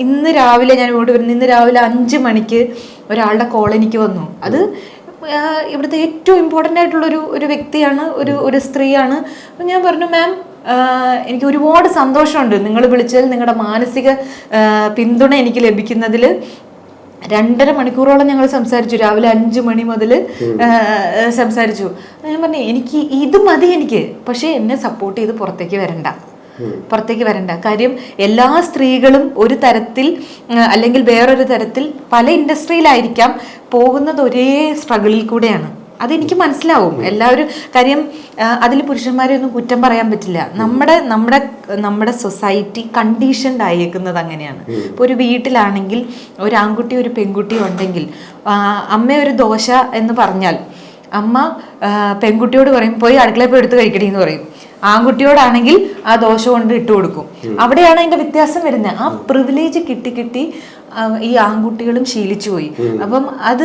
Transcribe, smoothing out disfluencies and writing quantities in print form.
ഇന്ന് രാവിലെ ഞാൻ ഇങ്ങോട്ട് വരുന്നു, ഇന്ന് രാവിലെ 5 മണിക്ക് ഒരാളുടെ കോൾ എനിക്ക് വന്നു. അത് ഇവിടുത്തെ ഏറ്റവും ഇമ്പോർട്ടൻ്റ് ആയിട്ടുള്ള ഒരു വ്യക്തിയാണ്, ഒരു സ്ത്രീയാണ്. അപ്പം ഞാൻ പറഞ്ഞു, മാം എനിക്ക് ഒരുപാട് സന്തോഷമുണ്ട് നിങ്ങൾ വിളിച്ചതിൽ, നിങ്ങളുടെ മാനസിക പിന്തുണ എനിക്ക് ലഭിക്കുന്നതിൽ. 2.5 മണിക്കൂറോളം ഞങ്ങൾ സംസാരിച്ചു, രാവിലെ 5 മണി മുതൽ സംസാരിച്ചു. ഞാൻ പറഞ്ഞു എനിക്ക് ഇത് മതി എനിക്ക്, പക്ഷേ എന്നെ സപ്പോർട്ട് ചെയ്ത് പുറത്തേക്ക് വരണ്ട. കാര്യം എല്ലാ സ്ത്രീകളും ഒരു തരത്തിൽ അല്ലെങ്കിൽ വേറൊരു തരത്തിൽ പല ഇൻഡസ്ട്രിയിലായിരിക്കാം പോകുന്നത്, ഒരേ സ്ട്രഗിളിൽ കൂടെയാണ്. അതെനിക്ക് മനസ്സിലാവും എല്ലാവരും. കാര്യം അതിൽ പുരുഷന്മാരെ ഒന്നും കുറ്റം പറയാൻ പറ്റില്ല. നമ്മുടെ സൊസൈറ്റി കണ്ടീഷൻഡ് ആയേക്കുന്നത് അങ്ങനെയാണ്. ഇപ്പോൾ ഒരു വീട്ടിലാണെങ്കിൽ ഒരു ആൺകുട്ടി ഒരു പെൺകുട്ടി ഉണ്ടെങ്കിൽ, അമ്മ ഒരു ദോശ എന്ന് പറഞ്ഞാൽ അമ്മ പെൺകുട്ടിയോട് പറയും പോയി അടുക്കളയിൽ പോയി എടുത്ത് കഴിക്കണേ എന്ന് പറയും. ആൺകുട്ടിയോടാണെങ്കിൽ ആ ദോശ കൊണ്ട് ഇട്ട് കൊടുക്കും. അവിടെയാണ് അതിന്റെ വ്യത്യാസം വരുന്നത്. ആ പ്രിവിലേജ് കിട്ടി ഈ ആൺകുട്ടികളും ശീലിച്ചു പോയി. അപ്പം അത്